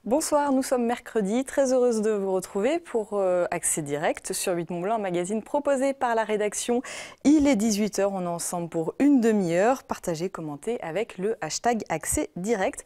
Bonsoir, nous sommes mercredi, très heureuse de vous retrouver pour Accès Direct sur 8 Mont-Blanc, un magazine proposé par la rédaction. Il est 18 h, on est ensemble pour une demi-heure, partagez, commentez avec le hashtag Accès Direct.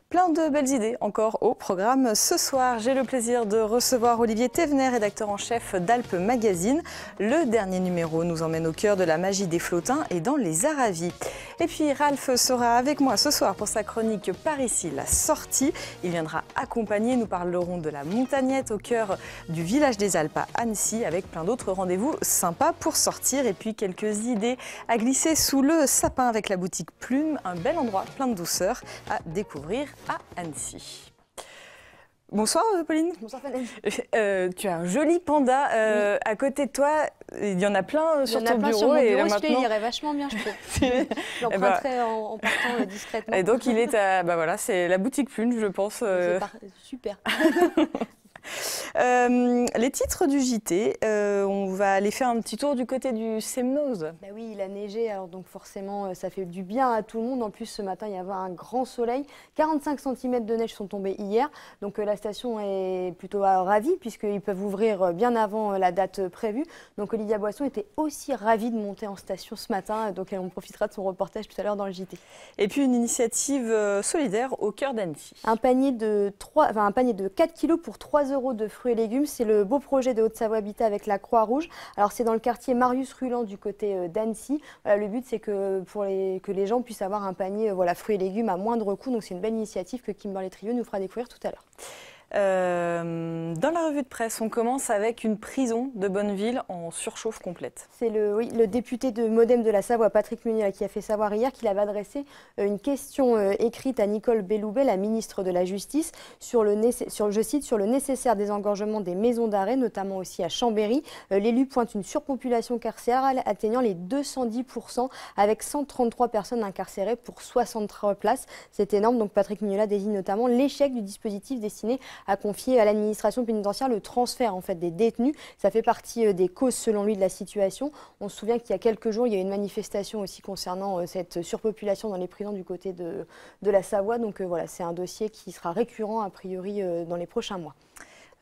Plein de belles idées encore au programme. Ce soir, j'ai le plaisir de recevoir Olivier Thévenet, rédacteur en chef d'Alpes Magazine. Le dernier numéro nous emmène au cœur de la magie des flottins et dans les Aravis. Et puis Ralph sera avec moi ce soir pour sa chronique Par ici, la sortie. Il viendra accompagner, nous parlerons de la montagnette au cœur du village des Alpes à Annecy, avec plein d'autres rendez-vous sympas pour sortir. Et puis quelques idées à glisser sous le sapin avec la boutique Plume, un bel endroit plein de douceur à découvrir à Annecy. Bonsoir Pauline. Bonsoir Fanny. Tu as un joli panda Oui. à côté de toi. Il y en a plein sur ton bureau. Sur mon bureau, et maintenant... maintenant... il irait vachement bien, je trouve. J'emprunterai en partant discrètement. Et donc il est à, voilà, c'est la boutique Plume, je pense. Super. Les titres du JT, on va aller faire un petit tour du côté du Semnoz. Bah oui, il a neigé, alors donc forcément ça fait du bien à tout le monde. En plus ce matin il y avait un grand soleil, 45 cm de neige sont tombés hier, donc la station est plutôt ravie puisqu'ils peuvent ouvrir bien avant la date prévue. Donc Olivia Boisson était aussi ravie de monter en station ce matin, donc on profitera de son reportage tout à l'heure dans le JT. Et puis une initiative solidaire au cœur d'Annecy. Un panier de 4 kg pour 3 € de fruits et légumes. C'est le beau projet de Haute-Savoie Habitat avec la Croix-Rouge. Alors c'est dans le quartier Marius-Ruland du côté d'Annecy. Le but c'est que les gens puissent avoir un panier fruits et légumes à moindre coût. Donc c'est une belle initiative que Kimberley-Trieux nous fera découvrir tout à l'heure. Dans la revue de presse, on commence avec une prison de Bonneville en surchauffe complète. C'est le député de Modem de la Savoie, Patrick Munier, qui a fait savoir hier qu'il avait adressé une question écrite à Nicole Belloubet, la ministre de la Justice, je cite, sur le nécessaire désengorgement des maisons d'arrêt, notamment aussi à Chambéry. L'élu pointe une surpopulation carcérale atteignant les 210%, avec 133 personnes incarcérées pour 63 places. C'est énorme. Donc Patrick Munier désigne notamment l'échec du dispositif destiné à confier à l'administration pénitentiaire le transfert des détenus. Ça fait partie des causes selon lui de la situation. On se souvient qu'il y a quelques jours, il y a eu une manifestation aussi concernant cette surpopulation dans les prisons du côté de la Savoie. Donc voilà, c'est un dossier qui sera récurrent a priori dans les prochains mois.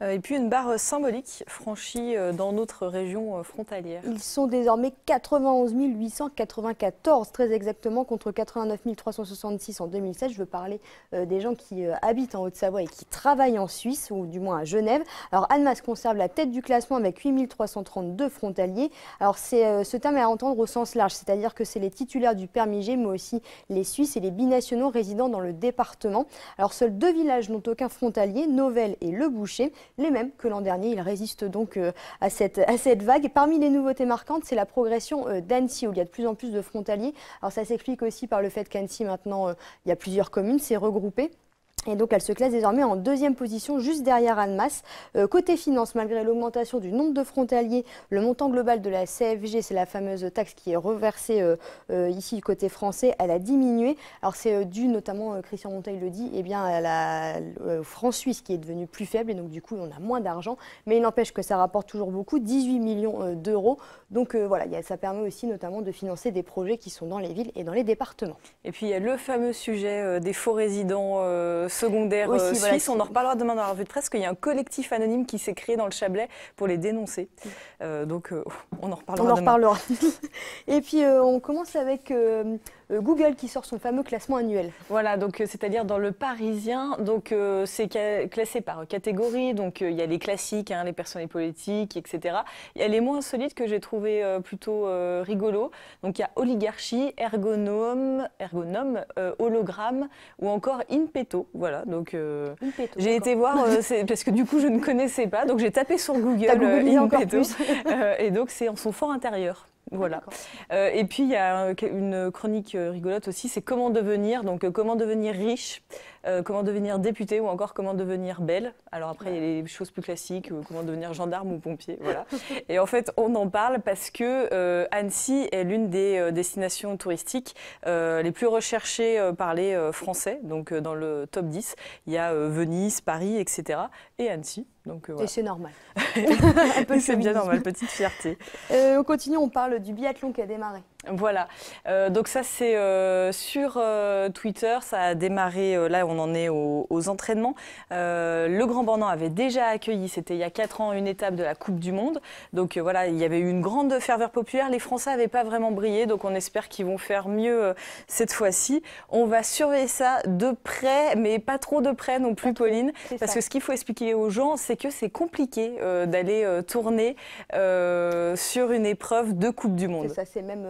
Et puis une barre symbolique franchie dans notre région frontalière. Ils sont désormais 91 894, très exactement, contre 89 366 en 2007. Je veux parler des gens qui habitent en Haute-Savoie et qui travaillent en Suisse, ou du moins à Genève. Alors Annemasse conserve la tête du classement avec 8 332 frontaliers. Alors ce terme est à entendre au sens large, c'est-à-dire que c'est les titulaires du permis G, mais aussi les Suisses et les binationaux résidant dans le département. Alors seuls 2 villages n'ont aucun frontalier, Novelle et Le Boucher. Les mêmes que l'an dernier. Ils résistent donc à cette vague. Parmi les nouveautés marquantes, c'est la progression d'Annecy, où il y a de plus en plus de frontaliers. Alors ça s'explique aussi par le fait qu'Annecy, maintenant, il y a plusieurs communes, c'est regroupé. Et donc elle se classe désormais en 2e position, juste derrière Annemasse. Côté finance, malgré l'augmentation du nombre de frontaliers, le montant global de la CFG, c'est la fameuse taxe qui est reversée ici côté français, elle a diminué. Alors c'est dû notamment, Christian Monteil le dit, au franc suisse qui est devenu plus faible et donc du coup on a moins d'argent. Mais il n'empêche que ça rapporte toujours beaucoup, 18 millions d'euros. Donc voilà, ça permet aussi notamment de financer des projets qui sont dans les villes et dans les départements. Et puis il y a le fameux sujet des faux résidents secondaires aussi, suisses. On en reparlera demain dans la revue de presse, qu'il y a un collectif anonyme qui s'est créé dans le Chablais pour les dénoncer. Donc on en reparlera demain. Reparlera. Et puis on commence avec Google qui sort son fameux classement annuel. Voilà, donc c'est-à-dire dans le Parisien, donc c'est classé par catégorie. Donc il y a les classiques, les personnalités politiques, etc. Il y a les moins insolites que j'ai trouvé plutôt rigolos. Donc il y a oligarchie, ergonome, hologramme ou encore in petto. Voilà, donc j'ai été voir, parce que du coup je ne connaissais pas, donc j'ai tapé sur Google in petto, et donc c'est en son fort intérieur. Voilà. Et puis il y a une chronique rigolote aussi, c'est comment devenir, donc comment devenir riche, comment devenir député ou encore comment devenir belle. Alors après il y a les choses plus classiques, comment devenir gendarme ou pompier, voilà. Et en fait on en parle parce que Annecy est l'une des destinations touristiques les plus recherchées par les Français. Donc dans le top 10, il y a Venise, Paris, etc. et Annecy. Donc, voilà. Et c'est normal. C'est bien normal, petite fierté. On continue, on parle du biathlon qui a démarré. Voilà, donc ça c'est sur Twitter, ça a démarré, là on en est aux entraînements. Le Grand Bornand avait déjà accueilli, c'était il y a 4 ans, une étape de la Coupe du Monde. Donc voilà, il y avait eu une grande ferveur populaire, les Français n'avaient pas vraiment brillé, donc on espère qu'ils vont faire mieux cette fois-ci. On va surveiller ça de près, mais pas trop de près non plus Pauline, parce que ce qu'il faut expliquer aux gens, c'est que c'est compliqué d'aller tourner sur une épreuve de Coupe du Monde. C'est ça, c'est même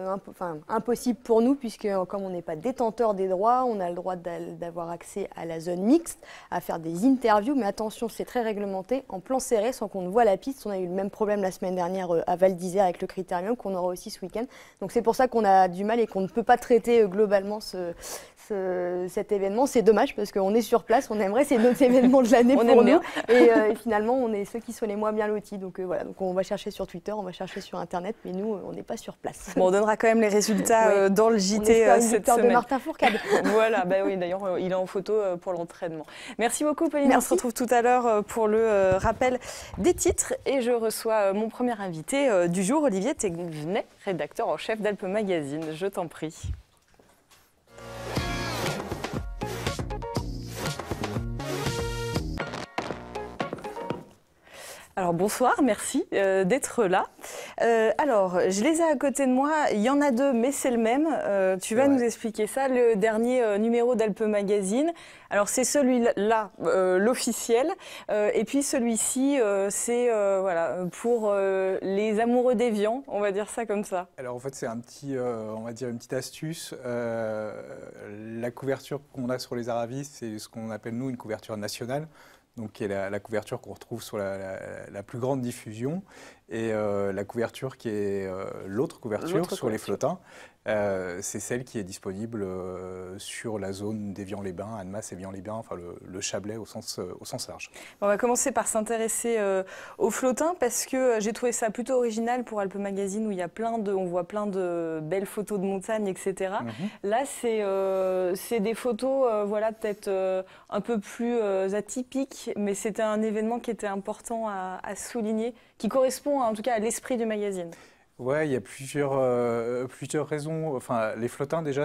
impossible pour nous, puisque comme on n'est pas détenteur des droits, on a le droit d'avoir accès à la zone mixte, à faire des interviews, mais attention, c'est très réglementé, en plan serré, sans qu'on ne voit la piste. On a eu le même problème la semaine dernière à Val d'Isère avec le Critérium, qu'on aura aussi ce week-end. Donc c'est pour ça qu'on a du mal et qu'on ne peut pas traiter globalement cet événement. C'est dommage, parce qu'on est sur place, on aimerait, c'est notre événement de l'année pour nous. Et finalement, on est ceux qui sont les moins bien lotis. Donc voilà, donc on va chercher sur Twitter, on va chercher sur Internet, mais nous, on n'est pas sur place. Bon, on donnera quand même les résultats dans le JT cette semaine. De Martin Fourcade. Voilà, bah oui, d'ailleurs, il est en photo pour l'entraînement. Merci beaucoup, Pauline. Merci. On se retrouve tout à l'heure pour le rappel des titres. Et je reçois mon premier invité du jour, Olivier Thévenet, rédacteur en chef d'Alpe Magazine. Je t'en prie. Alors bonsoir, merci d'être là. Alors, je les ai à côté de moi, il y en a deux, mais c'est le même. Tu vas nous expliquer ça, le dernier numéro d'Alpe Magazine. Alors c'est celui-là, l'officiel, et puis celui-ci, c'est voilà, pour les amoureux d'Évian, on va dire ça comme ça. Alors en fait c'est un petit, on va dire une petite astuce. La couverture qu'on a sur les Aravis, c'est ce qu'on appelle nous une couverture nationale. Donc qui est la couverture qu'on retrouve sur la plus grande diffusion, et la couverture qui est l'autre couverture sur les flottins, c'est celle qui est disponible sur la zone d'Évian-les-Bains, Annemasse, Évian-les-Bains, enfin le Chablais au sens large. On va commencer par s'intéresser aux flottins, parce que j'ai trouvé ça plutôt original pour Alpe Magazine, où il y a on voit plein de belles photos de montagne, etc. Là, c'est des photos, voilà, peut-être un peu plus atypiques, mais c'était un événement qui était important à souligner, qui correspond en tout cas à l'esprit du magazine. Ouais, il y a plusieurs raisons. Enfin, les flottins, déjà,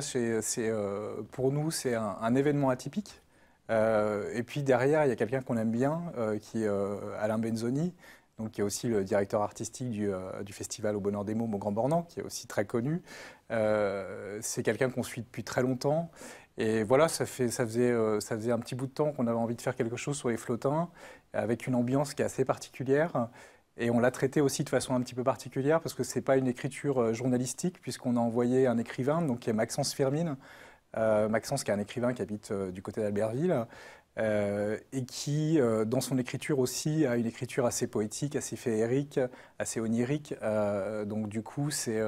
pour nous, c'est un événement atypique. Et puis derrière, il y a quelqu'un qu'on aime bien, qui est Alain Benzoni, donc, qui est aussi le directeur artistique du festival Au Bonheur des Mômes au Grand Bornand, qui est aussi très connu. C'est quelqu'un qu'on suit depuis très longtemps. Et voilà, ça faisait un petit bout de temps qu'on avait envie de faire quelque chose sur les flottins, avec une ambiance qui est assez particulière. Et on l'a traité aussi de façon un petit peu particulière, parce que ce n'est pas une écriture journalistique, puisqu'on a envoyé un écrivain, donc, qui est Maxence Firmin. Maxence, qui est un écrivain qui habite du côté d'Albertville, et qui, dans son écriture aussi, a une écriture assez poétique, assez féerique, assez onirique. Donc du coup, c'est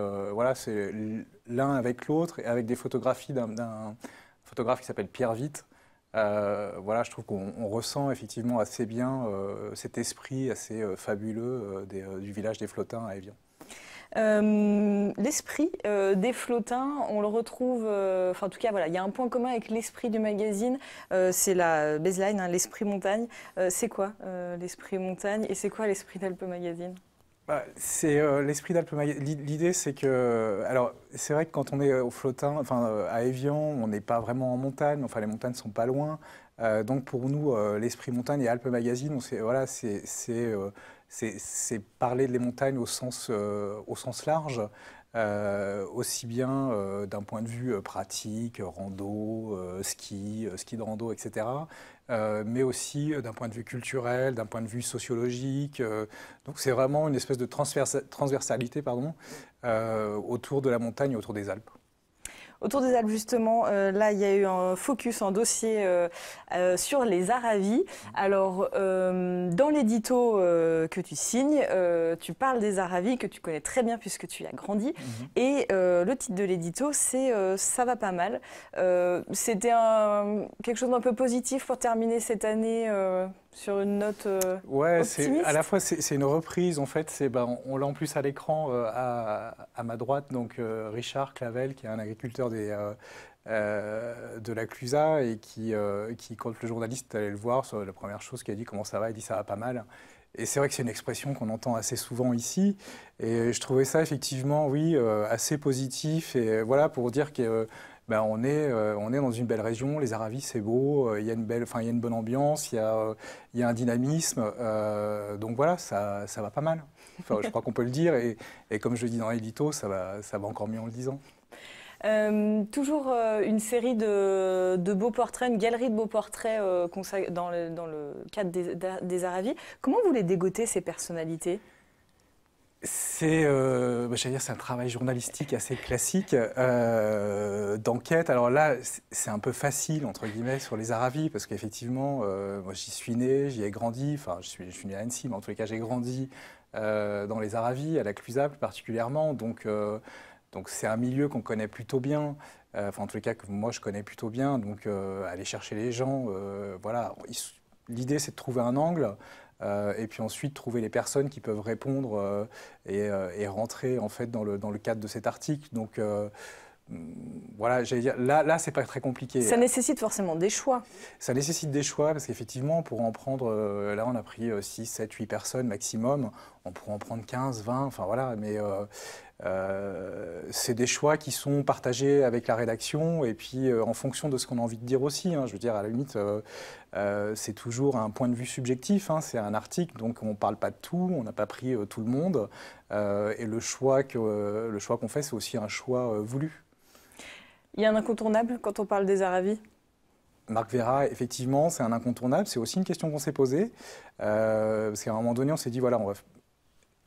l'un avec l'autre, et avec des photographies d'un photographe qui s'appelle Pierre Vitte. Voilà, je trouve qu'on ressent effectivement assez bien cet esprit assez fabuleux du village des Flottins à Évian. L'esprit des flottins, on le retrouve, enfin en tout cas voilà, il y a un point commun avec l'esprit du magazine, c'est la baseline, hein, l'esprit montagne. C'est quoi l'esprit montagne, et c'est quoi l'esprit d'Alpe Magazine? C'est l'esprit d'Alpe Magazine. L'idée, c'est que, alors c'est vrai que quand on est au flottin, enfin à Évian, on n'est pas vraiment en montagne, enfin les montagnes sont pas loin. Donc pour nous, l'esprit montagne et Alpe Magazine, voilà, c'est parler des montagnes au sens large, aussi bien d'un point de vue pratique, rando, ski de rando, etc., mais aussi d'un point de vue culturel, d'un point de vue sociologique. Donc c'est vraiment une espèce de transversalité, pardon, autour de la montagne et autour des Alpes. Autour des Alpes, justement, là, il y a eu un focus, un dossier sur les Aravis. Alors, dans l'édito que tu signes, tu parles des Aravis, que tu connais très bien puisque tu y as grandi. Et le titre de l'édito, c'est « Ça va pas mal ». C'était quelque chose d'un peu positif pour terminer cette année sur une note optimiste. À la fois c'est une reprise, en fait, on l'a en plus à l'écran à ma droite, donc Richard Clavel, qui est un agriculteur de la Clusaz, et qui, quand le journaliste allait le voir, la première chose qu'il a dit, comment ça va, il dit ça va pas mal. Et c'est vrai que c'est une expression qu'on entend assez souvent ici. Et je trouvais ça effectivement, oui, assez positif. Et voilà, pour dire que ben, on est dans une belle région. Les Aravis, c'est beau. Il y a une belle, enfin, il y a une bonne ambiance. Il y a un dynamisme. Donc voilà, ça va pas mal. Enfin, je crois qu'on peut le dire. Et comme je le dis dans l'édito, ça va encore mieux en le disant. Toujours une série de beaux portraits, une galerie de beaux portraits dans le cadre des Aravis. Comment vous les dégotez, ces personnalités? J'allais dire, c'est un travail journalistique assez classique d'enquête. Alors là, c'est un peu facile, entre guillemets, sur les Aravis, parce qu'effectivement, moi j'y suis né, j'y ai grandi, enfin je suis né à Annecy, mais en tous les cas j'ai grandi dans les Aravis, à la Clusaz plus particulièrement, donc c'est un milieu qu'on connaît plutôt bien, enfin en tous les cas que moi je connais plutôt bien, donc aller chercher les gens, voilà, l'idée c'est de trouver un angle. Et puis ensuite trouver les personnes qui peuvent répondre et rentrer en fait dans le cadre de cet article. Donc voilà, j'allais dire, là c'est pas très compliqué. Ça nécessite forcément des choix. Ça nécessite des choix parce qu'effectivement, pour en prendre, là on a pris 6, 7, 8 personnes maximum, on pourrait en prendre 15, 20, enfin voilà, mais c'est des choix qui sont partagés avec la rédaction et puis en fonction de ce qu'on a envie de dire aussi. Hein, je veux dire, à la limite, c'est toujours un point de vue subjectif, hein, c'est un article, donc on ne parle pas de tout, on n'a pas pris tout le monde, et le choix qu'on fait, c'est aussi un choix voulu. Il y a un incontournable quand on parle des Aravis? Marc Vera, effectivement, c'est un incontournable. C'est aussi une question qu'on s'est posée. Parce qu'à un moment donné, on s'est dit, voilà,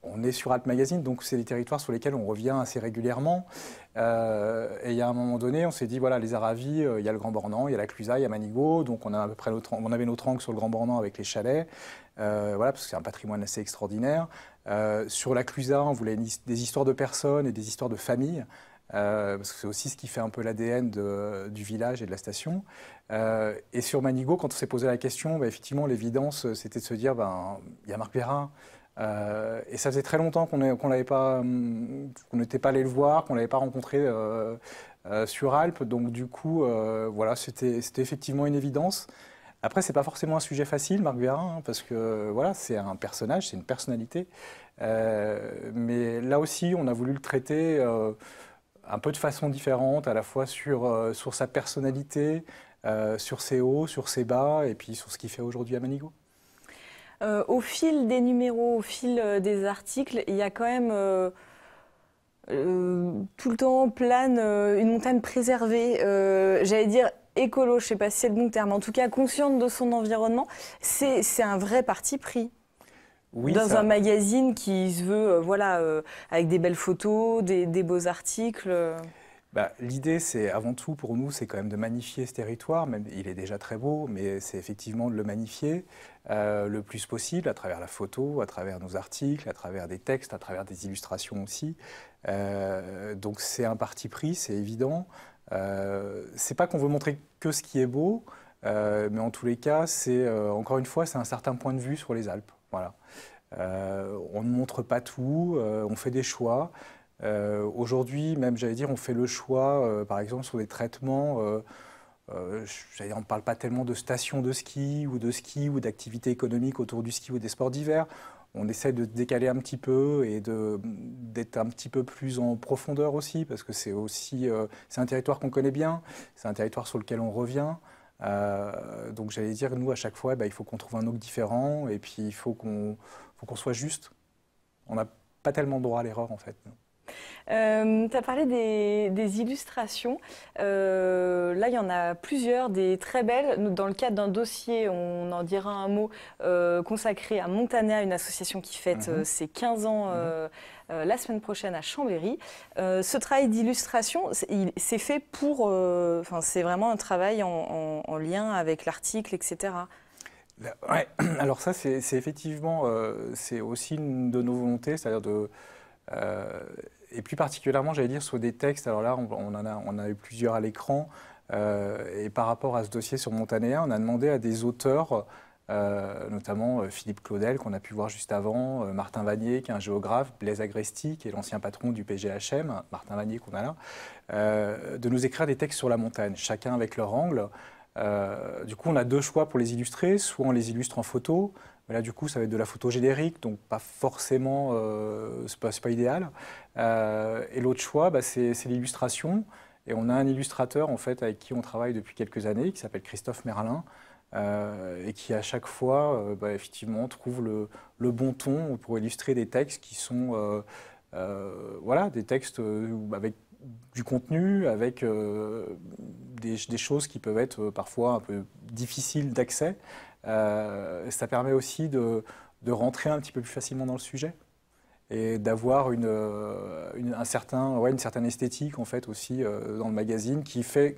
on est sur Alpes Magazine, donc c'est des territoires sur lesquels on revient assez régulièrement. Et il y a un moment donné, on s'est dit, voilà, les Aravis, il y a le Grand Bornand, il y a la Clusaz, il y a Manigot. Donc on a à peu près on avait notre angle sur le Grand Bornand avec les chalets. Voilà, parce que c'est un patrimoine assez extraordinaire. Sur la Clusaz, on voulait des histoires de personnes et des histoires de familles. Parce que c'est aussi ce qui fait un peu l'ADN du village et de la station. Et sur Manigot, quand on s'est posé la question, bah, effectivement, l'évidence, c'était de se dire, ben, il y a Marc Vera. Et ça faisait très longtemps qu'on n'était pas allé le voir, qu'on ne l'avait pas rencontré sur Alpes. Donc du coup, voilà, c'était effectivement une évidence. Après, c'est pas forcément un sujet facile, Marc Vera, hein, parce que voilà, c'est un personnage, c'est une personnalité. Mais là aussi, on a voulu le traiter un peu de façon différente, à la fois sur sa personnalité, sur ses hauts, sur ses bas, et puis sur ce qu'il fait aujourd'hui à Manigot. Au fil des numéros, au fil des articles, il y a quand même tout le temps plane une montagne préservée, j'allais dire écolo, je ne sais pas si c'est le bon terme, en tout cas consciente de son environnement. C'est un vrai parti pris. Oui, dans un magazine qui se veut, voilà, avec des belles photos, des beaux articles. Bah, l'idée, c'est avant tout pour nous, c'est quand même de magnifier ce territoire. Même, il est déjà très beau, mais c'est effectivement de le magnifier le plus possible à travers la photo, à travers nos articles, à travers des textes, à travers des illustrations aussi. Donc c'est un parti pris, c'est évident. C'est pas qu'on veut montrer que ce qui est beau, mais en tous les cas, c'est encore une fois, c'est un certain point de vue sur les Alpes. Voilà. On ne montre pas tout, on fait des choix. Aujourd'hui, même, j'allais dire, on fait le choix, par exemple, sur des traitements. J'allais dire, on ne parle pas tellement de stations de ski ou d'activités économiques autour du ski ou des sports d'hiver. On essaie de décaler un petit peu et d'être un petit peu plus en profondeur aussi, parce que c'est un territoire qu'on connaît bien, c'est un territoire sur lequel on revient. Donc j'allais dire, nous, à chaque fois, il faut qu'on trouve un angle différent et puis il faut qu'on soit juste. On n'a pas tellement droit à l'erreur, en fait. Tu as parlé des illustrations. Là, il y en a plusieurs, des très belles. Dans le cadre d'un dossier, on en dira un mot, consacré à Montanea, une association qui fête ses 15 ans la semaine prochaine à Chambéry. Ce travail d'illustration, c'est fait pour... c'est vraiment un travail en lien avec l'article, etc. Ouais. Alors ça, c'est effectivement, c'est aussi une de nos volontés, c'est-à-dire de... et plus particulièrement, j'allais dire, sur des textes. Alors là, on a eu plusieurs à l'écran. Et par rapport à ce dossier sur Montanea, on a demandé à des auteurs, notamment Philippe Claudel, qu'on a pu voir juste avant, Martin Vanier, qui est un géographe, Blaise Agresti, qui est l'ancien patron du PGHM, Martin Vanier qu'on a là, de nous écrire des textes sur la montagne, chacun avec leur angle. Du coup, on a deux choix pour les illustrer. Soit on les illustre en photo, mais là, du coup, ça va être de la photo générique, donc pas forcément, c'est pas idéal. Et l'autre choix, bah, c'est l'illustration. Et on a un illustrateur, en fait, avec qui on travaille depuis quelques années, qui s'appelle Christophe Merlin, et qui, à chaque fois, bah, effectivement, trouve le bon ton pour illustrer des textes qui sont, voilà, des textes avec du contenu, avec des choses qui peuvent être parfois un peu difficiles d'accès. Ça permet aussi de rentrer un petit peu plus facilement dans le sujet et d'avoir une certaine esthétique en fait aussi dans le magazine qui fait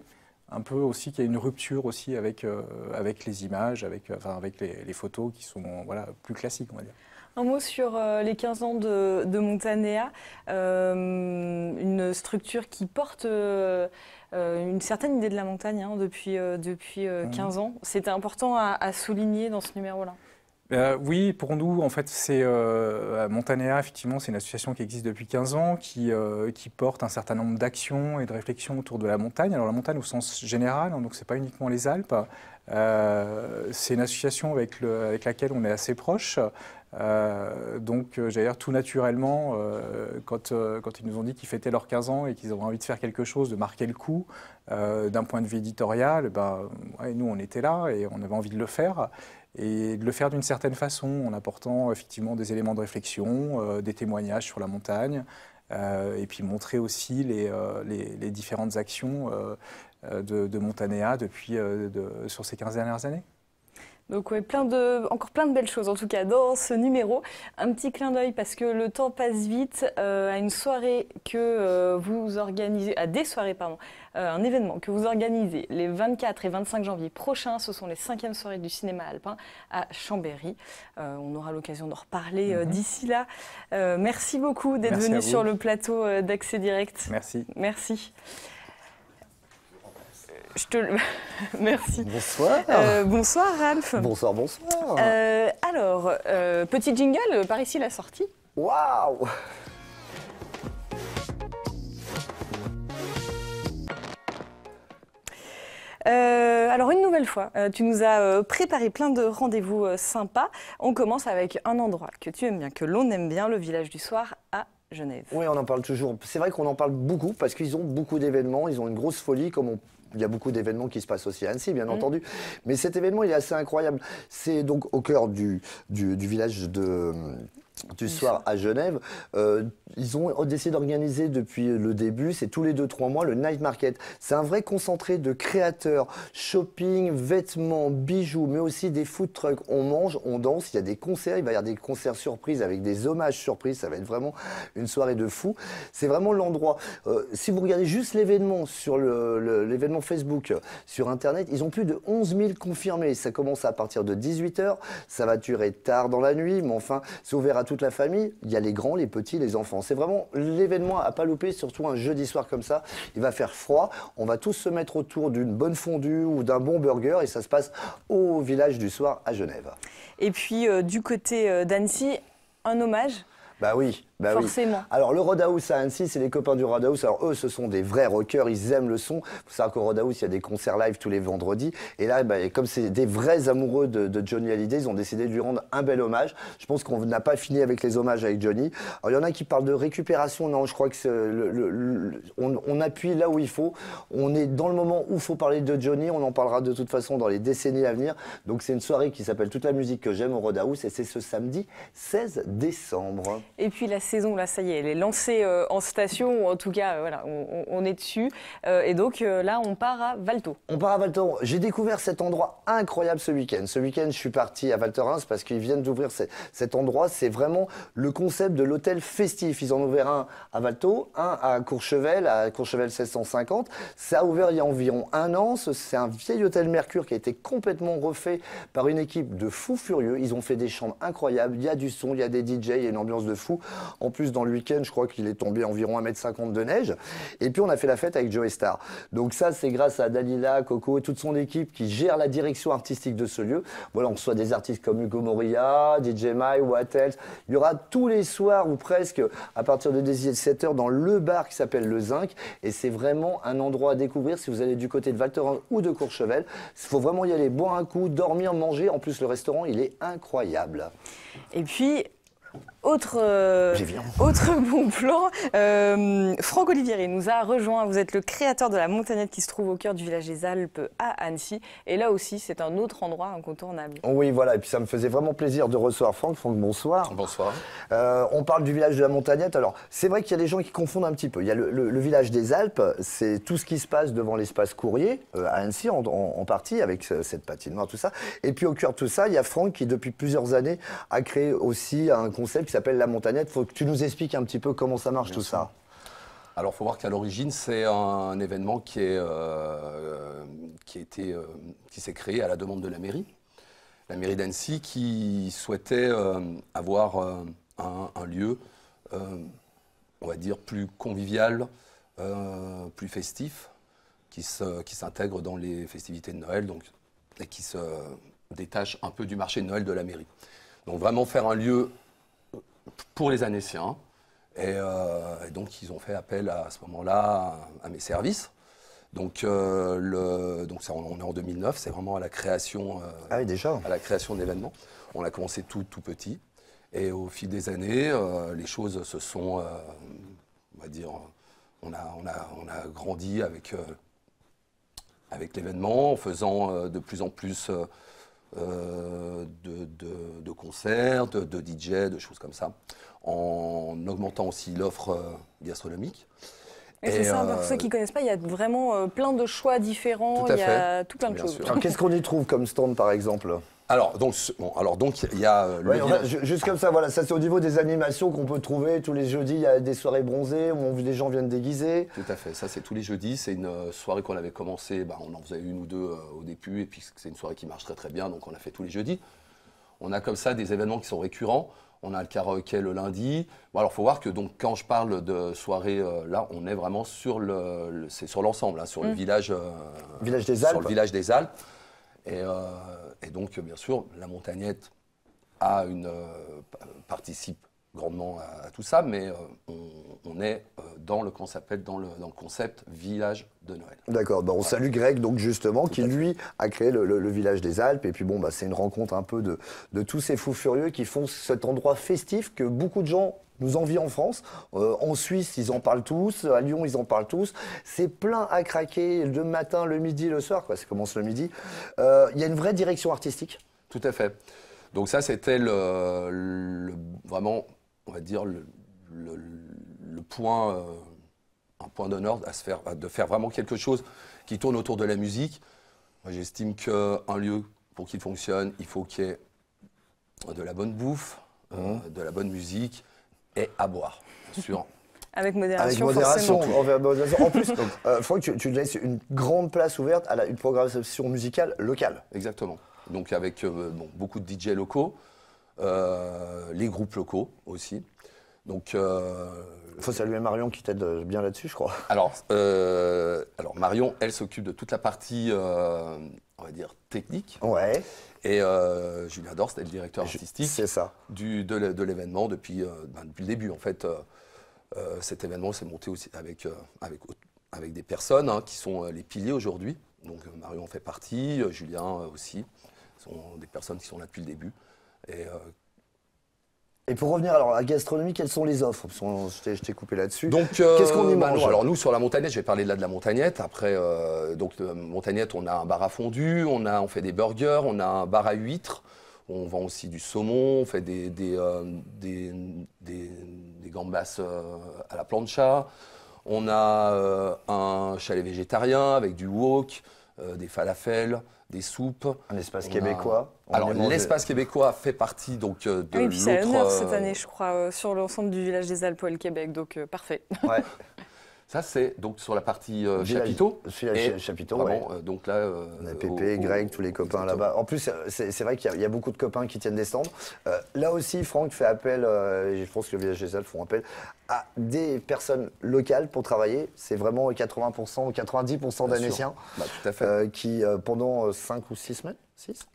un peu aussi qu'il y a une rupture aussi avec les images, avec les photos qui sont voilà, plus classiques, on va dire. Un mot sur les 15 ans de Montanea, une structure qui porte une certaine idée de la montagne hein, depuis 15 ans. C'était important à souligner dans ce numéro-là. Oui, pour nous, en fait, c'est Montanea, effectivement, c'est une association qui existe depuis 15 ans, qui porte un certain nombre d'actions et de réflexions autour de la montagne. Alors la montagne au sens général, hein, donc c'est pas uniquement les Alpes. C'est une association avec laquelle on est assez proche. Donc, j'allais dire tout naturellement, quand ils nous ont dit qu'ils fêtaient leurs 15 ans et qu'ils avaient envie de faire quelque chose, de marquer le coup, d'un point de vue éditorial, ben, ouais, nous, on était là et on avait envie de le faire. Et de le faire d'une certaine façon, en apportant effectivement des éléments de réflexion, des témoignages sur la montagne, et puis montrer aussi les différentes actions de Montanea sur ces 15 dernières années. Donc ouais, encore plein de belles choses en tout cas dans ce numéro. Un petit clin d'œil parce que le temps passe vite à une soirée que vous organisez, à des soirées pardon, un événement que vous organisez les 24 et 25 janvier prochains. Ce sont les 5e soirées du cinéma alpin à Chambéry. On aura l'occasion d'en reparler d'ici là. Merci beaucoup d'être venu sur le plateau d'Accès Direct. Merci. Merci. Merci. Bonsoir. Bonsoir Ralph. Bonsoir, bonsoir. Alors, petit jingle, par ici la sortie. Waouh. Alors une nouvelle fois, tu nous as préparé plein de rendez-vous sympas. On commence avec un endroit que tu aimes bien, que l'on aime bien, le Village du Soir à Genève. Oui, on en parle toujours. C'est vrai qu'on en parle beaucoup parce qu'ils ont beaucoup d'événements, ils ont une grosse folie il y a beaucoup d'événements qui se passent aussi à Annecy, bien entendu. Mais cet événement, il est assez incroyable. C'est donc au cœur du village du soir à Genève. Ils ont décidé d'organiser depuis le début, c'est tous les 2-3 mois, le Night Market. C'est un vrai concentré de créateurs, shopping, vêtements, bijoux, mais aussi des food trucks. On mange, on danse, il y a des concerts, il va y avoir des concerts surprises avec des hommages surprises. Ça va être vraiment une soirée de fou. C'est vraiment l'endroit. Si vous regardez juste l'événement sur l'événement Facebook, sur Internet, ils ont plus de 11 000 confirmés. Ça commence à partir de 18 h, ça va durer tard dans la nuit, mais enfin, c'est ouvert à toute la famille. Il y a les grands, les petits, les enfants. C'est vraiment l'événement à pas louper, surtout un jeudi soir comme ça. Il va faire froid, on va tous se mettre autour d'une bonne fondue ou d'un bon burger et ça se passe au Village du Soir à Genève. Et puis du côté d'Annecy, un hommage. Bah oui. Bah forcément. Oui. Alors le Roadhouse à Annecy, c'est les copains du Roadhouse. Alors eux, ce sont des vrais rockers, ils aiment le son. Il faut savoir qu'au Roadhouse, il y a des concerts live tous les vendredis. Et là, bah, comme c'est des vrais amoureux de Johnny Hallyday, ils ont décidé de lui rendre un bel hommage. Je pense qu'on n'a pas fini avec les hommages avec Johnny. Alors il y en a qui parlent de récupération. Non, je crois que on appuie là où il faut. On est dans le moment où il faut parler de Johnny. On en parlera de toute façon dans les décennies à venir. Donc c'est une soirée qui s'appelle Toute la musique que j'aime au Roadhouse et c'est ce samedi 16 décembre. Et puis la saison, là, ça y est, elle est lancée en station, ou en tout cas, voilà, on est dessus. Et donc là, on part à Val Thorens. On part à Val Thorens. J'ai découvert cet endroit incroyable ce week-end. Ce week-end, je suis parti à Val Thorens parce qu'ils viennent d'ouvrir cet endroit. C'est vraiment le concept de l'hôtel festif. Ils en ont ouvert un à Val Thorens, un à Courchevel 1650. Ça a ouvert il y a environ 1 an. C'est un vieil hôtel Mercure qui a été complètement refait par une équipe de fous furieux. Ils ont fait des chambres incroyables. Il y a du son, il y a des DJ, il y a une ambiance de fou. En plus, dans le week-end, je crois qu'il est tombé environ 1,50 m de neige. Et puis, on a fait la fête avec Joey Star. Donc ça, c'est grâce à Dalila, Coco et toute son équipe qui gère la direction artistique de ce lieu. Voilà, on reçoit des artistes comme Hugo Moria, DJ Mai, Wattels. Il y aura tous les soirs ou presque à partir de 17h dans le bar qui s'appelle Le Zinc. Et c'est vraiment un endroit à découvrir si vous allez du côté de Val Thorens ou de Courchevel. Il faut vraiment y aller, boire un coup, dormir, manger. En plus, le restaurant, il est incroyable. Et puis, autre bon plan, Franck Olivieri nous a rejoint. Vous êtes le créateur de la Montagnette qui se trouve au cœur du village des Alpes à Annecy. Et là aussi, c'est un autre endroit incontournable. Oui, voilà. Et puis ça me faisait vraiment plaisir de recevoir Franck. Franck, bonsoir. Bonsoir. On parle du village de la Montagnette. Alors, c'est vrai qu'il y a des gens qui confondent un petit peu. Il y a le village des Alpes, c'est tout ce qui se passe devant l'espace Courrier, à Annecy en partie, avec cette patinoire, tout ça. Et puis au cœur de tout ça, il y a Franck qui, depuis plusieurs années, a créé aussi un concept qui s'appelle la Montagnette. Il faut que tu nous expliques un petit peu comment ça marche tout ça. Alors, il faut voir qu'à l'origine, c'est un événement qui s'est créé à la demande de la mairie d'Annecy, qui souhaitait avoir un lieu, on va dire, plus convivial, plus festif, qui s'intègre dans les festivités de Noël, donc, et qui se détache un peu du marché de Noël de la mairie. Donc, vraiment faire un lieu pour les Annéciens. Et donc, ils ont fait appel à ce moment-là à mes services. Donc, on est en 2009, c'est vraiment à la création, ah oui, déjà. À la création de l'événement. On a commencé tout petit. Et au fil des années, les choses se sont, on va dire, on a grandi avec l'événement, en faisant de plus en plus de concerts, de DJ, de choses comme ça, en augmentant aussi l'offre gastronomique. Et c'est ça, pour ceux qui ne connaissent pas, il y a vraiment plein de choix différents, il y a tout plein de choses. Alors, qu'est-ce qu'on y trouve comme stand par exemple ? Alors donc il y a juste comme ça, voilà, ça c'est au niveau des animations qu'on peut trouver tous les jeudis. Il y a des soirées bronzées où les gens viennent déguisés. Tout à fait, ça c'est tous les jeudis. C'est une soirée qu'on avait commencé, on en faisait une ou deux au début, et puis c'est une soirée qui marche très très bien, donc on a fait tous les jeudis. On a comme ça des événements qui sont récurrents. On a le karaoké le lundi. Bon, alors il faut voir que donc quand je parle de soirée là, on est vraiment sur c'est sur l'ensemble, hein, sur le village des Alpes. Sur le village des Alpes. Et donc, bien sûr, la Montagnette participe grandement à tout ça, mais on est dans le concept village de Noël. D'accord, on salue Greg, donc justement, qui lui a créé le village des Alpes. Et puis c'est une rencontre un peu de tous ces fous furieux qui font cet endroit festif que beaucoup de gens nous envient en France. En Suisse, ils en parlent tous. À Lyon, ils en parlent tous. C'est plein à craquer le matin, le midi, le soir. Ça commence le midi. Il y a une vraie direction artistique. Tout à fait. Donc ça, c'était vraiment, on va dire, le point, un point d'honneur de faire vraiment quelque chose qui tourne autour de la musique. Moi, j'estime qu'un lieu, pour qu'il fonctionne, il faut qu'il y ait de la bonne bouffe, de la bonne musique, et à boire, bien sûr. Avec modération, forcément. En plus, Franck, tu laisses une grande place ouverte à une programmation musicale locale. Exactement. Donc avec beaucoup de DJ locaux, les groupes locaux aussi. Donc, il faut saluer Marion qui t'aide bien là-dessus, je crois. Alors Marion, elle s'occupe de toute la partie, on va dire, technique. Ouais. Et Julien Dorst est le directeur artistique de l'événement depuis le début. En fait, cet événement s'est monté aussi avec des personnes qui sont les piliers aujourd'hui. Donc Marion en fait partie, Julien aussi. Ce sont des personnes qui sont là depuis le début. Et pour revenir alors à la gastronomie, quelles sont les offres? Je t'ai coupé là-dessus. Donc, qu'est-ce qu'on y mange? Alors nous, sur la Montagnette, je vais parler là de la Montagnette. Après, Montagnette, on a un bar à fondue, on fait des burgers, on a un bar à huîtres, on vend aussi du saumon, on fait des gambas à la plancha. On a un chalet végétarien avec du wok, des falafels, des soupes. Un espace québécois. Alors l'espace québécois fait partie donc de l'autre. Oui, puis c'est à l'honneur cette année, je crois, sur l'ensemble du village des Alpes et le Québec, donc parfait. Ouais. Ça, c'est donc sur la partie Village. chapiteau. Chapiteau, vraiment, ouais. donc là, On a Pépé, Greg, tous les copains là-bas. En plus, c'est vrai qu'il y a beaucoup de copains qui tiennent des stands. Là aussi, Franck fait appel, et je pense que le Village des Alpes font appel, à des personnes locales pour travailler. C'est vraiment 80% ou 90% d'Annéciens tout à fait. qui, pendant 5 ou 6 semaines, 6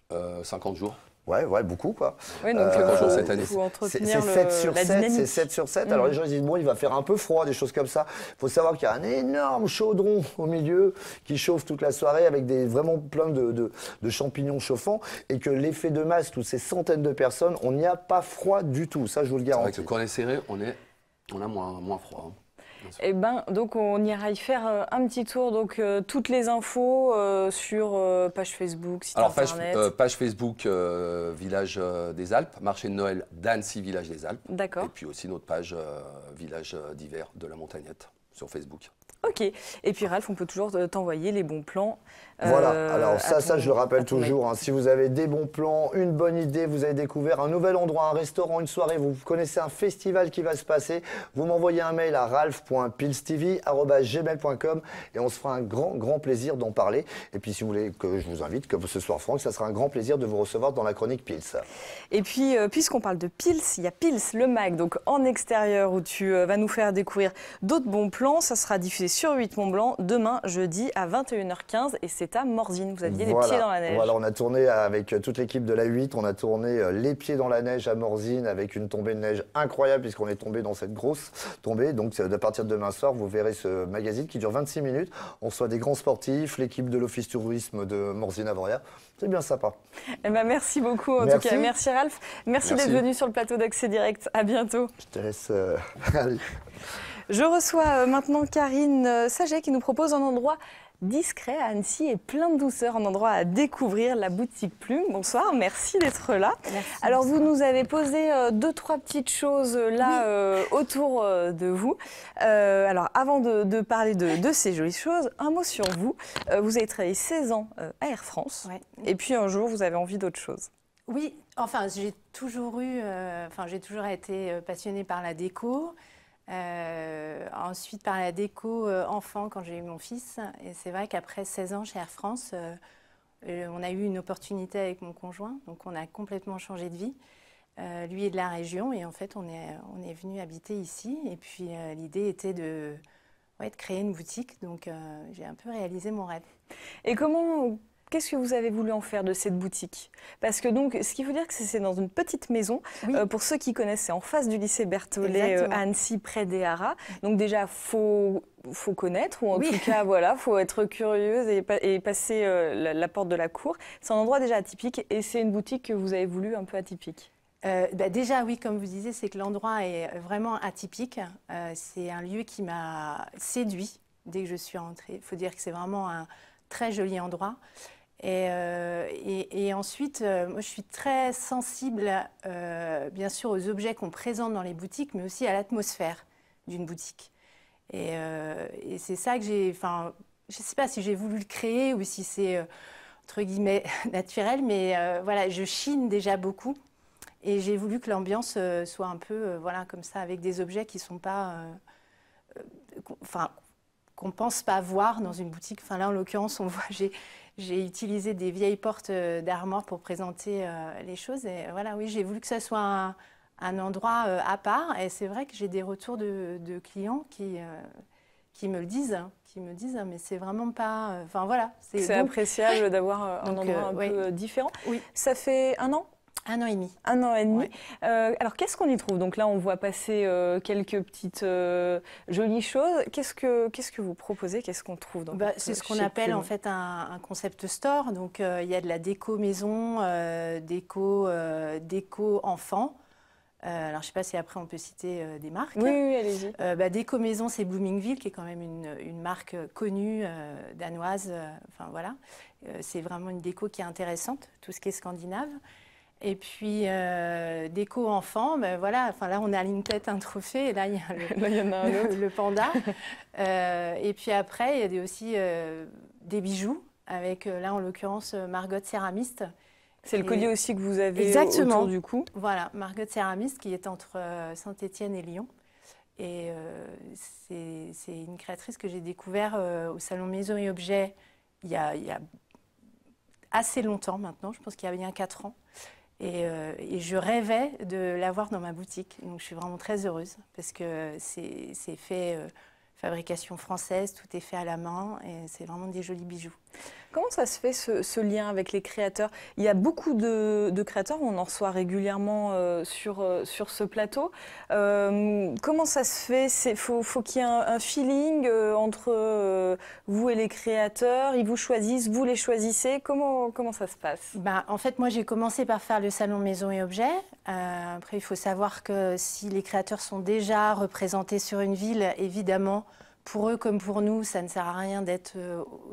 50 jours. Ouais, beaucoup quoi. Oui, donc cette année. il faut C'est entretenir 7 sur la 7, dynamique. c'est 7 sur 7. Alors les gens ils disent, bon, il va faire un peu froid, des choses comme ça. Il faut savoir qu'il y a un énorme chaudron au milieu qui chauffe toute la soirée avec vraiment plein de champignons chauffants et que l'effet de masse, toutes ces centaines de personnes, on n'y a pas froid du tout. Ça, je vous le C'est vrai garantis. que quand on est serré, on a moins froid. Hein. Eh ben, donc on ira y faire un petit tour. Donc toutes les infos sur page Facebook, site Alors, internet. page Facebook Village des Alpes, marché de Noël d'Annecy, Village des Alpes. D'accord. Et puis aussi notre page Village d'hiver de la Montagnette sur Facebook. Ok. Et puis Ralph, on peut toujours t'envoyer les bons plans. Voilà, alors ça je le rappelle à ton toujours, hein, si vous avez des bons plans, une bonne idée, vous avez découvert un nouvel endroit, un restaurant, une soirée, vous connaissez un festival qui va se passer, vous m'envoyez un mail à ralph.pilstv@gmail.com et on se fera un grand plaisir d'en parler. Et puis si vous voulez que je vous invite, comme ce soir Franck, ça sera un grand plaisir de vous recevoir dans la chronique Pils. Et puis, puisqu'on parle de Pils, il y a Pils, le mag, donc en extérieur, où tu vas nous faire découvrir d'autres bons plans. Ça sera diffusé sur 8 Mont Blanc demain, jeudi, à 21h15. Et c'est à Morzine. Vous aviez les pieds dans la neige. Voilà, on a tourné avec toute l'équipe de la 8, on a tourné les pieds dans la neige à Morzine avec une tombée de neige incroyable puisqu'on est tombé dans cette grosse tombée. Donc à partir de demain soir, vous verrez ce magazine qui dure 26 minutes. On reçoit des grands sportifs, l'équipe de l'Office Tourisme de Morzine-Avoria. C'est bien sympa. Eh ben, merci beaucoup en tout cas. Merci Ralph. Merci d'être venu sur le plateau d'Accès Direct. À bientôt. Je te laisse aller. Je reçois maintenant Karine Saget qui nous propose un endroit discret à Annecy et plein de douceur, un endroit à découvrir, la boutique Plume. Bonsoir, merci d'être là. Merci, alors vous nous avez posé 2-3 petites choses là autour de vous. Alors avant de parler de ces jolies choses, un mot sur vous. Vous avez travaillé 16 ans à Air France et puis un jour vous avez envie d'autre chose. Oui, enfin j'ai toujours été passionnée par la déco. Ensuite par la déco enfant quand j'ai eu mon fils, et c'est vrai qu'après 16 ans chez Air France, on a eu une opportunité avec mon conjoint, donc on a complètement changé de vie. Lui est de la région et en fait on est venu habiter ici, et puis l'idée était de créer une boutique, donc j'ai un peu réalisé mon rêve. Et qu'est-ce que vous avez voulu en faire de cette boutique? Parce que donc, ce qu'il faut dire que c'est dans une petite maison. Oui. Pour ceux qui connaissent, c'est en face du lycée Berthollet à Annecy, près des Haras. Donc déjà, faut connaître, ou en tout cas, voilà, faut être curieuse et passer la porte de la cour. C'est un endroit déjà atypique et c'est une boutique que vous avez voulu un peu atypique. Déjà, oui, comme vous disiez, c'est que l'endroit est vraiment atypique. C'est un lieu qui m'a séduit dès que je suis rentrée. Il faut dire que c'est vraiment un très joli endroit. Et ensuite, moi, je suis très sensible, bien sûr, aux objets qu'on présente dans les boutiques, mais aussi à l'atmosphère d'une boutique. Et c'est ça que je ne sais pas si j'ai voulu le créer ou si c'est, entre guillemets, naturel, mais voilà, je chine déjà beaucoup. Et j'ai voulu que l'ambiance soit un peu, comme ça, avec des objets qui ne sont pas... qu'on ne pense pas voir dans une boutique. Enfin, là, en l'occurrence, on voit... J'ai utilisé des vieilles portes d'armoire pour présenter les choses. Et voilà, oui, j'ai voulu que ça soit un endroit à part. Et c'est vrai que j'ai des retours de clients qui me le disent. Mais c'est vraiment pas... C'est appréciable d'avoir un endroit un peu différent. Oui. Ça fait 1 an? 1 an et demi. 1 an et demi. Ouais. Alors, qu'est-ce qu'on y trouve? Donc là, on voit passer quelques petites jolies choses. Qu'est-ce que vous proposez? Qu'est-ce qu'on trouve dans C'est ce qu'on appelle en fait un concept store. Donc, il y a de la déco maison, déco enfant. Alors, je ne sais pas si après on peut citer des marques. Oui, allez-y. Déco maison, c'est Bloomingville, qui est quand même une marque connue, danoise. C'est vraiment une déco qui est intéressante, tout ce qui est scandinave. Et puis, déco enfant, là, on aligne peut-être un trophée, et là, il y a le panda. Et puis après, il y a aussi des bijoux, avec, là, en l'occurrence, Margot Céramiste. C'est le collier aussi que vous avez autour du cou. Voilà, Margot Céramiste, qui est entre Saint-Étienne et Lyon. Et c'est une créatrice que j'ai découvert au Salon Maison et Objets il y a assez longtemps maintenant, je pense qu'il y a bien 4 ans. Et je rêvais de l'avoir dans ma boutique. Donc je suis vraiment très heureuse parce que c'est fait fabrication française, tout est fait à la main et c'est vraiment des jolis bijoux. Comment ça se fait ce lien avec les créateurs? Il y a beaucoup de créateurs, on en reçoit régulièrement sur ce plateau. Comment ça se fait? Faut qu'il y ait un feeling entre vous et les créateurs, ils vous choisissent, vous les choisissez. Comment ça se passe? Ben, en fait, moi j'ai commencé par faire le salon Maison et Objets. Après, il faut savoir que si les créateurs sont déjà représentés sur une ville, évidemment, pour eux comme pour nous, ça ne sert à rien d'être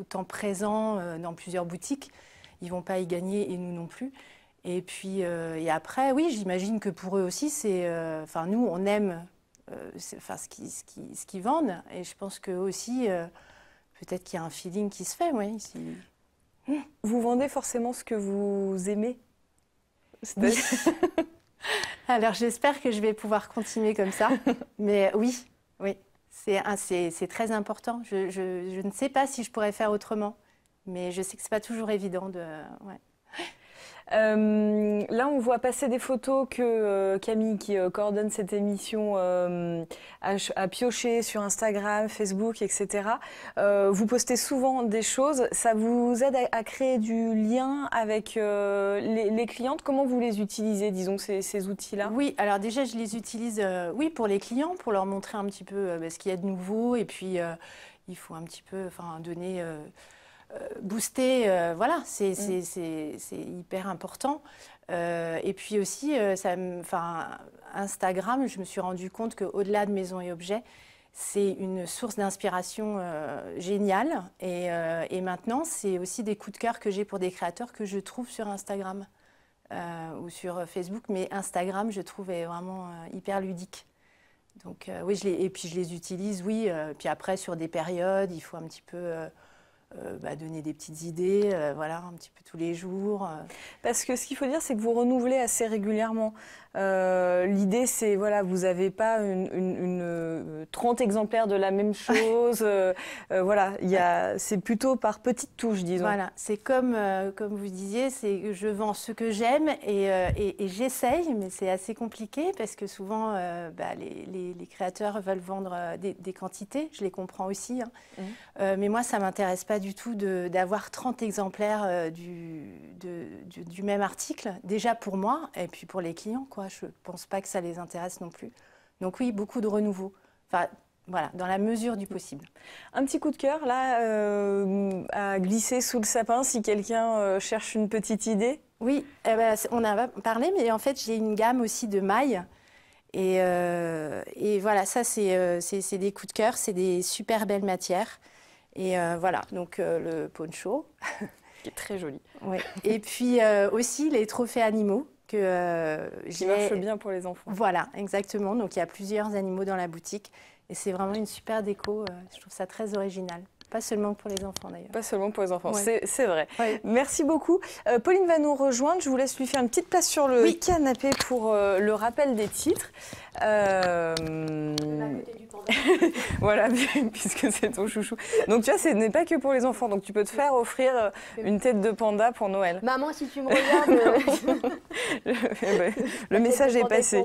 autant présents dans plusieurs boutiques. Ils ne vont pas y gagner et nous non plus. Et puis, et après, oui, j'imagine que pour eux aussi, enfin, nous, on aime ce qu'ils vendent. Et je pense qu'eux aussi, peut-être qu'il y a un feeling qui se fait. Oui, Vous vendez forcément ce que vous aimez? Oui. Alors, j'espère que je vais pouvoir continuer comme ça. Mais oui, oui. C'est très important. Je ne sais pas si je pourrais faire autrement, mais je sais que ce n'est pas toujours évident de... Ouais. Là, on voit passer des photos que Camille, qui coordonne cette émission, a pioché sur Instagram, Facebook, etc. Vous postez souvent des choses. Ça vous aide à créer du lien avec les clientes? Comment vous les utilisez, disons, ces outils-là? Oui, alors déjà, je les utilise oui, pour les clients, pour leur montrer un petit peu ce qu'il y a de nouveau. Et puis, il faut un petit peu donner... booster, voilà, c'est hyper important. Et puis aussi, Instagram, je me suis rendu compte qu'au-delà de Maison et Objets, c'est une source d'inspiration géniale. Et maintenant, c'est aussi des coups de cœur que j'ai pour des créateurs que je trouve sur Instagram ou sur Facebook. Mais Instagram, je trouve, est vraiment hyper ludique. Donc oui, et puis je les utilise, oui. Puis après, sur des périodes, il faut un petit peu... donner des petites idées, voilà, un petit peu tous les jours. Parce que ce qu'il faut dire, c'est que vous renouvelez assez régulièrement. L'idée, c'est, voilà, vous n'avez pas 30 exemplaires de la même chose. Voilà, c'est plutôt par petites touches, disons. Voilà, c'est comme vous disiez, c'est que je vends ce que j'aime et j'essaye, mais c'est assez compliqué parce que souvent, les créateurs veulent vendre des quantités. Je les comprends aussi. Hein. Mais moi, ça ne m'intéresse pas du tout d'avoir 30 exemplaires du même article, déjà pour moi et puis pour les clients, quoi. Je ne pense pas que ça les intéresse non plus. Donc oui, beaucoup de renouveau. Enfin, voilà, dans la mesure du possible. Un petit coup de cœur, là, à glisser sous le sapin si quelqu'un cherche une petite idée? Oui, on a parlé, mais en fait, j'ai une gamme aussi de mailles. Et voilà, ça, c'est des coups de cœur, c'est des super belles matières. Et voilà, donc le poncho. Qui est très joli. Ouais. Et puis aussi les trophées animaux. Qui marche bien pour les enfants. Voilà, exactement. Donc il y a plusieurs animaux dans la boutique. Et c'est vraiment une super déco. Je trouve ça très original. Pas seulement pour les enfants d'ailleurs. Pas seulement pour les enfants, ouais. C'est vrai. Ouais. Merci beaucoup. Pauline va nous rejoindre. Je vous laisse lui faire une petite place sur le canapé pour le rappel des titres. Voilà, puisque c'est ton chouchou. Donc tu vois, ce n'est pas que pour les enfants. Donc tu peux te faire offrir une tête de panda pour Noël. Maman, si tu me regardes... le message est passé.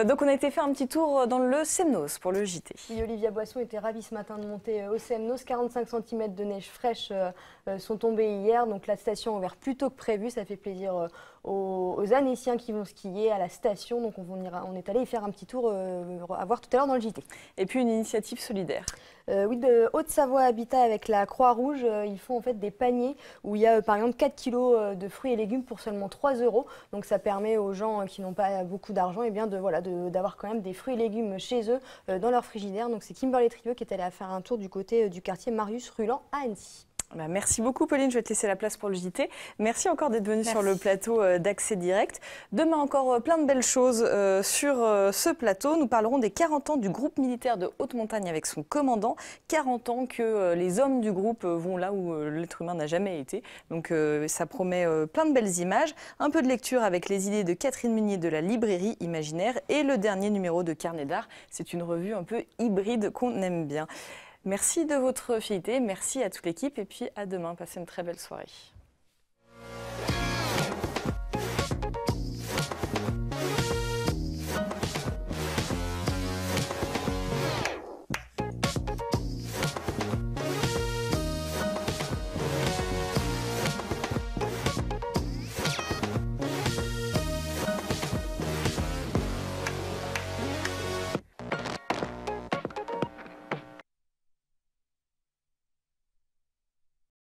Donc on a été faire un petit tour dans le Semnos pour le JT. Oui, Olivia Boisson était ravie ce matin de monter au Semnos. 45 cm de neige fraîche sont tombés hier. Donc la station a ouvert plus tôt que prévu. Ça fait plaisir aux Annéciens qui vont skier à la station. Donc on est allé y faire un petit tour à voir tout à l'heure dans le JT. Et puis une initiative solidaire. Oui, de Haute-Savoie Habitat avec la Croix-Rouge, ils font en fait des paniers où il y a par exemple 4 kilos de fruits et légumes pour seulement 3 €. Donc ça permet aux gens qui n'ont pas beaucoup d'argent d'avoir quand même des fruits et légumes chez eux dans leur frigidaire. Donc c'est Kimberly Trieux qui est allée faire un tour du côté du quartier Marius Ruland à Annecy. Bah, merci beaucoup Pauline, je vais te laisser la place pour le JT. Merci encore d'être venue sur le plateau d'Accès Direct. Demain encore plein de belles choses sur ce plateau. Nous parlerons des 40 ans du groupe militaire de haute montagne avec son commandant. 40 ans que les hommes du groupe vont là où l'être humain n'a jamais été. Donc ça promet plein de belles images. Un peu de lecture avec les idées de Catherine Munier de la librairie Imaginaire et le dernier numéro de Carnet d'art. C'est une revue un peu hybride qu'on aime bien. Merci de votre fidélité, merci à toute l'équipe et puis à demain. Passez une très belle soirée.